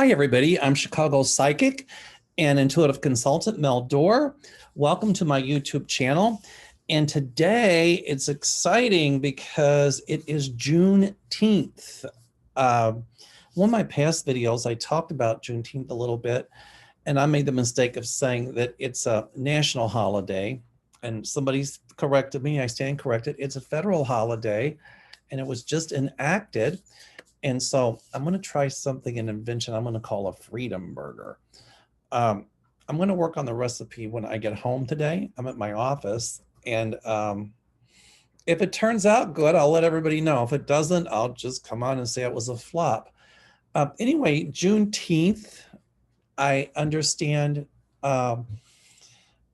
Hi, everybody. I'm Chicago psychic and intuitive consultant Mel Dorr. Welcome to my YouTube channel. And today it's exciting because it is Juneteenth. One of my past videos, I talked about Juneteenth a little bit, and I made the mistake of saying that it's a national holiday. And somebody's corrected me. I stand corrected. It's a federal holiday, and it was just enacted. And so I'm going to try something, an invention I'm going to call a freedom burger. I'm going to work on the recipe when I get home today. I'm at my office, and if it turns out good, I'll let everybody know. If it doesn't, I'll just come on and say it was a flop. Anyway, Juneteenth, I understand,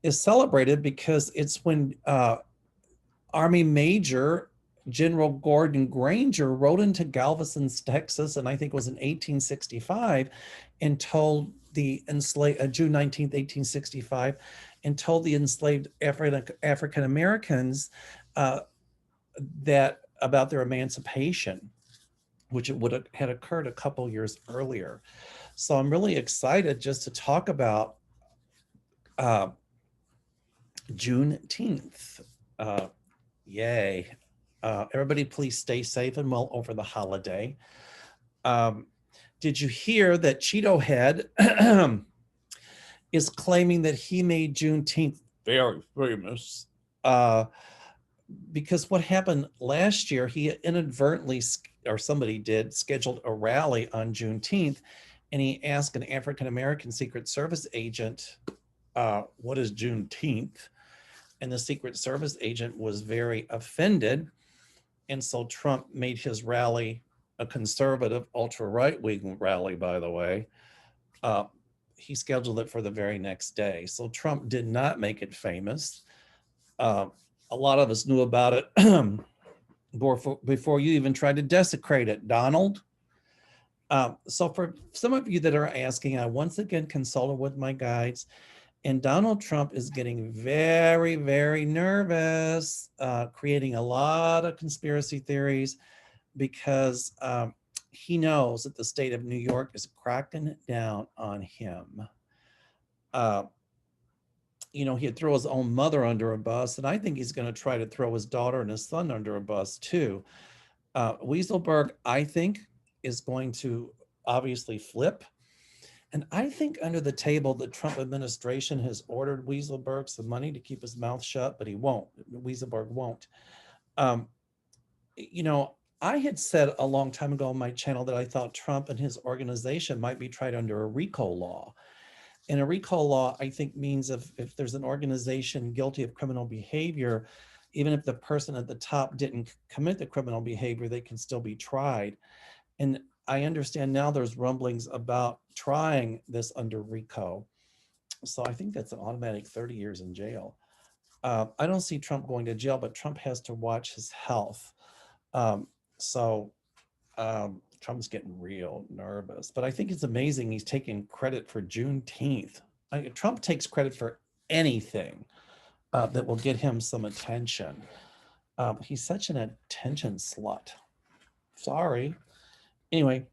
is celebrated because it's when Army Major General Gordon Granger rode into Galveston, Texas, and I think it was in 1865, and told the enslaved, June 19th, 1865, and told the enslaved African Americans that about their emancipation, which it would have had occurred a couple years earlier. So I'm really excited just to talk about Juneteenth. Yay. Everybody please stay safe and well over the holiday. Did you hear that Cheeto Head is claiming that he made Juneteenth very famous? Because what happened last year, he inadvertently, or somebody did, scheduled a rally on Juneteenth, and he asked an African-American Secret Service agent, what is Juneteenth? And the Secret Service agent was very offended. And so Trump made his rally a conservative, ultra-right-wing rally, by the way. He scheduled it for the very next day. So Trump did not make it famous. A lot of us knew about it before you even tried to desecrate it, Donald. So for some of you that are asking, I once again consulted with my guides, and Donald Trump is getting very, very nervous, creating a lot of conspiracy theories because he knows that the state of New York is cracking down on him. He'd throw his own mother under a bus, and I think he's going to try to throw his daughter and his son under a bus too. Weaselberg, I think, is going to obviously flip. And I think under the table, the Trump administration has ordered Weaselberg some money to keep his mouth shut, but he won't. Weaselberg won't. I had said a long time ago on my channel that I thought Trump and his organization might be tried under a RICO law. And a RICO law, I think, means if there's an organization guilty of criminal behavior, even if the person at the top didn't commit the criminal behavior, they can still be tried. And I understand now there's rumblings about trying this under RICO. So I think that's an automatic 30 years in jail. I don't see Trump going to jail, but Trump has to watch his health. Trump's getting real nervous. But I think it's amazing he's taking credit for Juneteenth. Trump takes credit for anything that will get him some attention. He's such an attention slut. Sorry. Anyway,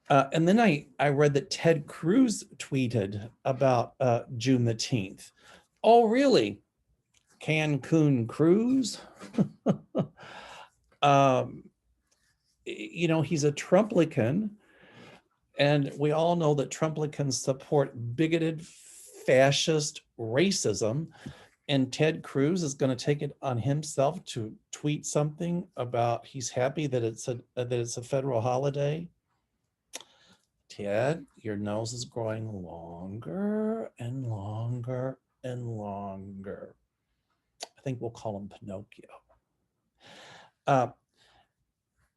and then I read that Ted Cruz tweeted about June the 10th. Oh, really? Cancun Cruz? He's a Trumplican, and we all know that Trumplicans support bigoted, fascist racism, and Ted Cruz is going to take it on himself to tweet something about he's happy that it's a federal holiday. Ted, your nose is growing longer and longer and longer. I think we'll call him Pinocchio.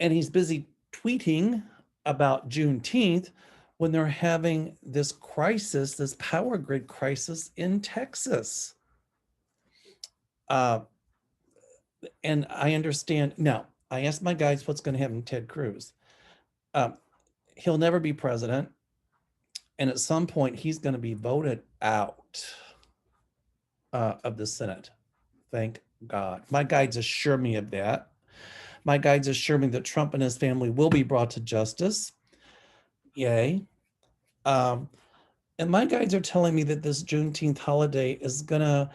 And he's busy tweeting about Juneteenth when they're having this crisis, this power grid crisis in Texas. And I understand. Now, I asked my guys what's going to happen to Ted Cruz. He'll never be president. And at some point, he's going to be voted out of the Senate. Thank God. My guides assure me of that. My guides assure me that Trump and his family will be brought to justice. Yay. And my guides are telling me that this Juneteenth holiday is going to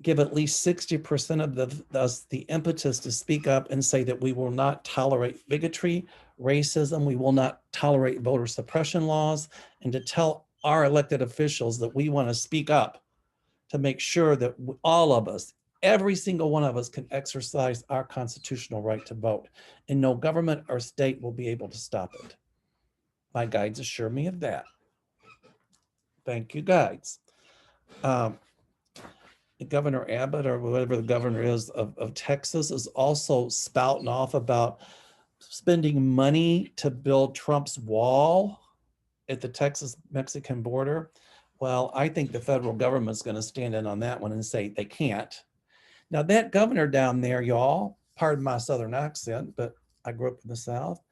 give at least 60% of us the impetus to speak up and say that we will not tolerate bigotry, racism, we will not tolerate voter suppression laws, and to tell our elected officials that we want to speak up to make sure that all of us, every single one of us, can exercise our constitutional right to vote, and no government or state will be able to stop it. My guides assure me of that. Thank you, guides. Governor Abbott, or whatever the governor is of Texas, is also spouting off about spending money to build Trump's wall at the Texas-Mexican border. Well, I think the federal government's going to stand in on that one and say they can't. Now, that governor down there, y'all, pardon my Southern accent, but I grew up in the South,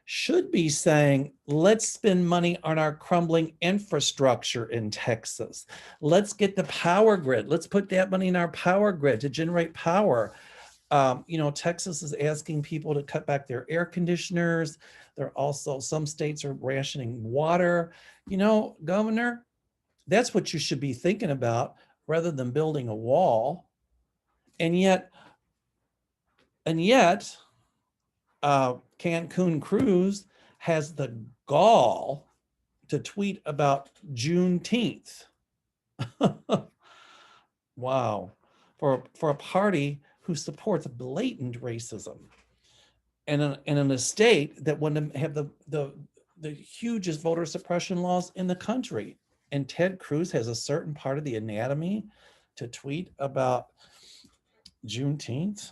should be saying, let's spend money on our crumbling infrastructure in Texas. Let's get the power grid. Let's put that money in our power grid to generate power. Texas is asking people to cut back their air conditioners. Some states are rationing water. Governor, that's what you should be thinking about rather than building a wall. And yet, Cancun Cruz has the gall to tweet about Juneteenth. Wow. For a party who supports blatant racism, and in a state that wouldn't have the hugest voter suppression laws in the country. And Ted Cruz has a certain part of the anatomy to tweet about Juneteenth.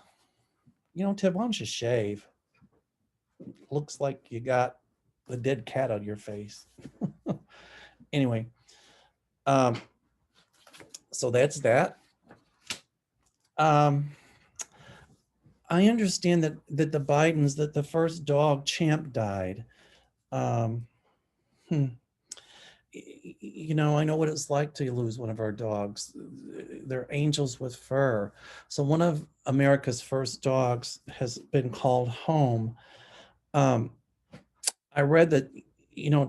Ted, why don't you shave? Looks like you got the dead cat on your face. Anyway, so that's that. I understand that the Bidens, that the first dog, Champ, died. I know what it's like to lose one of our dogs. They're angels with fur. So one of America's first dogs has been called home. I read that,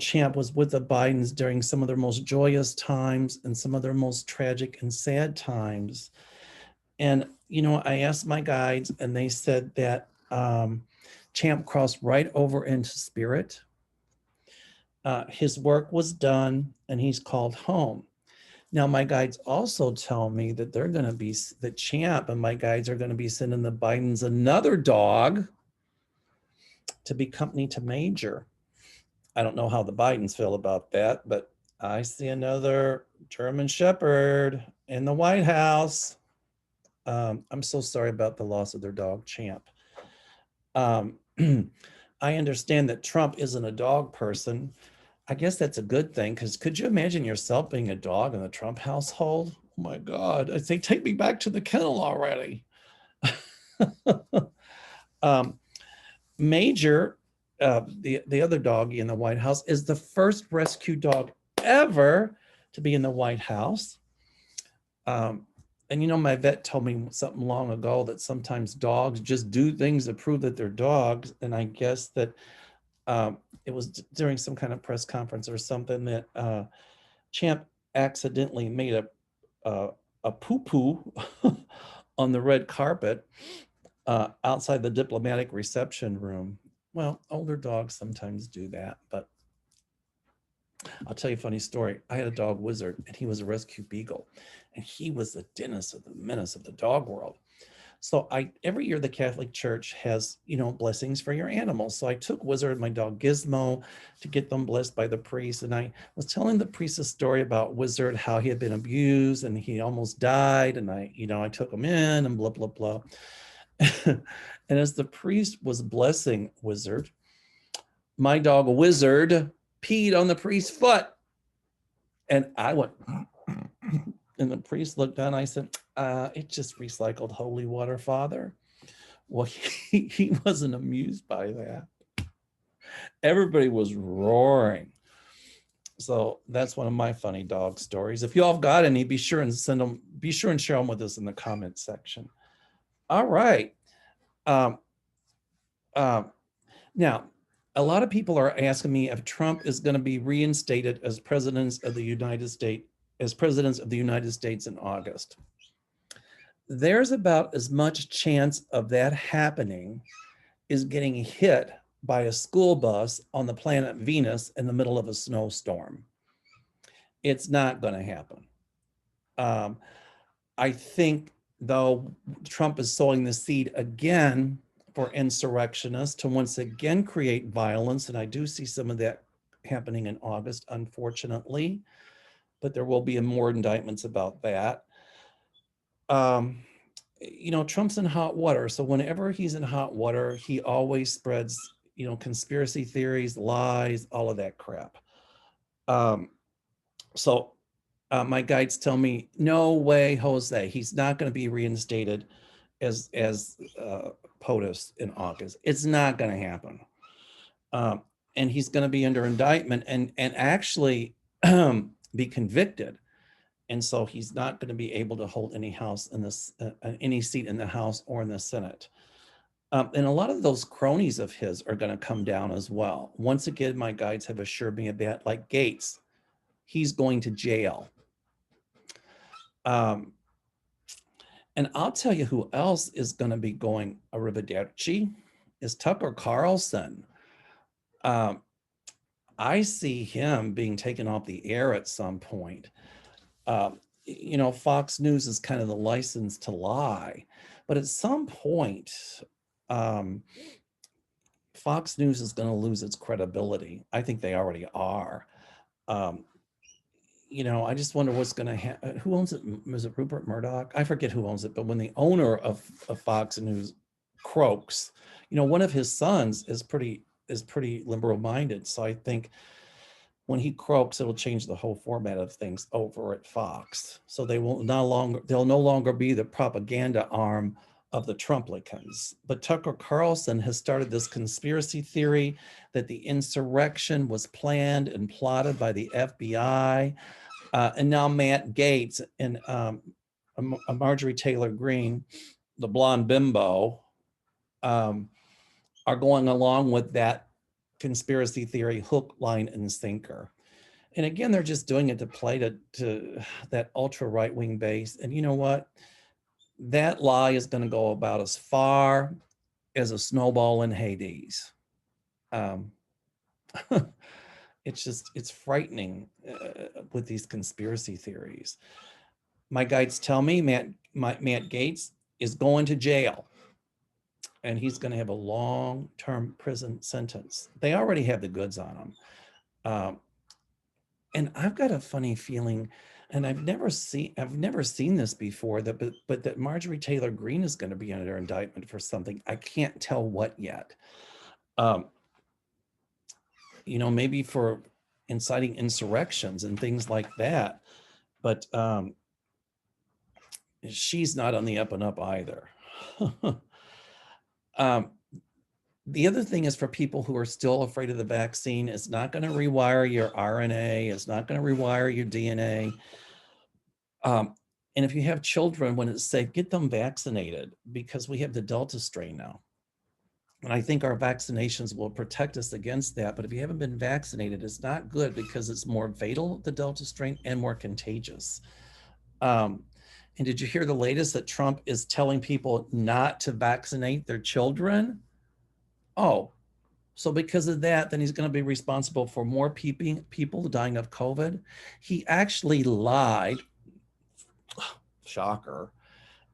Champ was with the Bidens during some of their most joyous times and some of their most tragic and sad times. And, I asked my guides, and they said that Champ crossed right over into spirit. His work was done, and he's called home. Now, my guides also tell me that that Champ and my guides are going to be sending the Bidens another dog to be company to Major. I don't know how the Bidens feel about that, but I see another German Shepherd in the White House. I'm so sorry about the loss of their dog, Champ. I understand that Trump isn't a dog person. I guess that's a good thing, because could you imagine yourself being a dog in the Trump household? Oh my God, I'd say, take me back to the kennel already. Major, the other doggy in the White House, is the first rescue dog ever to be in the White House. And my vet told me something long ago that sometimes dogs just do things to prove that they're dogs. And I guess that it was during some kind of press conference or something that Champ accidentally made a poo-poo on the red carpet outside the diplomatic reception room. Well, older dogs sometimes do that, but I'll tell you a funny story. I had a dog, Wizard, and he was a rescue beagle, and he was the menace of the dog world. So every year the Catholic Church has, blessings for your animals. So I took Wizard, my dog Gizmo, to get them blessed by the priest. And I was telling the priest a story about Wizard, how he had been abused and he almost died. And I took him in and blah, blah, blah. And as the priest was blessing Wizard, my dog Wizard peed on the priest's foot. And I went, and the priest looked down. I said, it just recycled holy water, Father. Well, he wasn't amused by that. Everybody was roaring. So that's one of my funny dog stories. If you all got any, be sure and share them with us in the comment section. All right. Now, a lot of people are asking me if Trump is going to be reinstated as presidents of the United States, as presidents of the United States in August. There's about as much chance of that happening as getting hit by a school bus on the planet Venus in the middle of a snowstorm. It's not going to happen. I think, though, Trump is sowing the seed again for insurrectionists to once again create violence. And I do see some of that happening in August, unfortunately, but there will be more indictments about that. Trump's in hot water. So whenever he's in hot water, he always spreads, conspiracy theories, lies, all of that crap. So my guides tell me, no way, Jose, he's not going to be reinstated as POTUS in August. It's not going to happen. And he's going to be under indictment and actually be convicted. And so he's not going to be able to hold any house in this, any seat in the House or in the Senate. And a lot of those cronies of his are going to come down as well. Once again, my guides have assured me of that, like Gates, he's going to jail. And I'll tell you who else is going to be going arrivederci is Tucker Carlson. I see him being taken off the air at some point. Fox News is kind of the license to lie, but at some point, Fox News is going to lose its credibility. I think they already are. I just wonder what's going to happen. Who owns it? Was it Rupert Murdoch? I forget who owns it, but when the owner of Fox News croaks, one of his sons is pretty liberal minded. So I think when he croaks, it'll change the whole format of things over at Fox. So they'll no longer be the propaganda arm of the Trumplicans. But Tucker Carlson has started this conspiracy theory that the insurrection was planned and plotted by the FBI. And now Matt Gaetz and Marjorie Taylor Greene, the blonde bimbo, are going along with that conspiracy theory hook, line, and sinker. And again, they're just doing it to play to that ultra right-wing base. And you know what? That lie is going to go about as far as a snowball in Hades. It's frightening with these conspiracy theories. My guides tell me Matt Gaetz is going to jail, and he's going to have a long-term prison sentence. They already have the goods on him. And I've got a funny feeling, and I've never seen this before, but that Marjorie Taylor Greene is going to be under indictment for something. I can't tell what yet. Maybe for inciting insurrections and things like that. But she's not on the up and up either. The other thing is for people who are still afraid of the vaccine, it's not going to rewire your RNA. It's not going to rewire your DNA. And if you have children, when it's safe, get them vaccinated, because we have the Delta strain now. And I think our vaccinations will protect us against that. But if you haven't been vaccinated, it's not good, because it's more fatal, the Delta strain, and more contagious. And did you hear the latest that Trump is telling people not to vaccinate their children? Oh, so because of that, then he's going to be responsible for more people dying of COVID. He actually lied, shocker,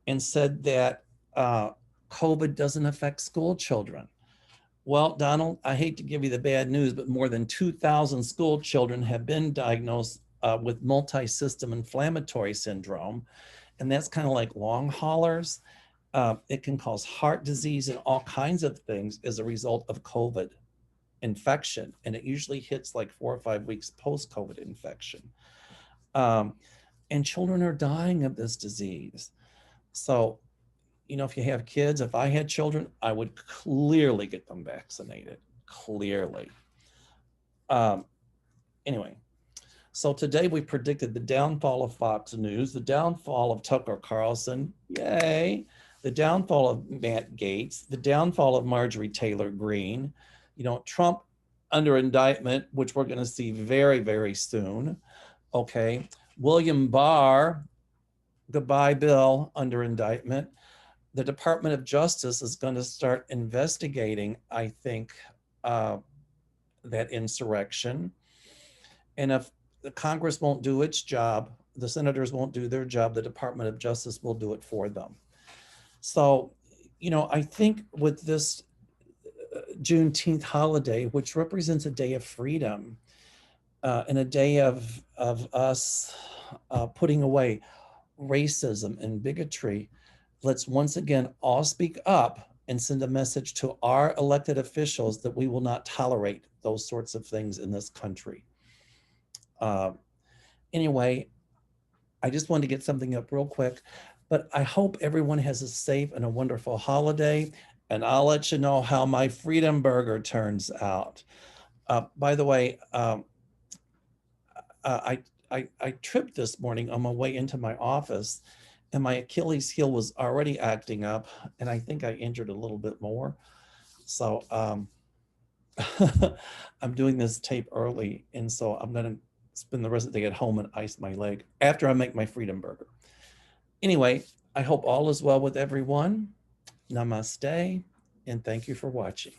and said that COVID doesn't affect school children. Well, Donald, I hate to give you the bad news, but more than 2,000 school children have been diagnosed with multi-system inflammatory syndrome. And that's kind of like long haulers. It can cause heart disease and all kinds of things as a result of COVID infection. And it usually hits like 4 or 5 weeks post-COVID infection. And children are dying of this disease. So, if you have kids, if I had children, I would clearly get them vaccinated, clearly. Anyway, so today we predicted the downfall of Fox News, the downfall of Tucker Carlson, yay, the downfall of Matt Gaetz, the downfall of Marjorie Taylor Greene. Trump under indictment, which we're going to see very, very soon. Okay. William Barr, goodbye, Bill, under indictment. The Department of Justice is going to start investigating, I think, that insurrection. And if the Congress won't do its job, the senators won't do their job, the Department of Justice will do it for them. So, I think with this Juneteenth holiday, which represents a day of freedom and a day of us putting away racism and bigotry, let's once again all speak up and send a message to our elected officials that we will not tolerate those sorts of things in this country. Anyway, I just wanted to get something up real quick, but I hope everyone has a safe and a wonderful holiday, and I'll let you know how my Freedom Burger turns out. By the way, I tripped this morning on my way into my office, and my Achilles heel was already acting up, and I think I injured a little bit more. So I'm doing this tape early, and so I'm going to spend the rest of the day at home and ice my leg after I make my Freedom Burger. Anyway, I hope all is well with everyone. Namaste, and thank you for watching.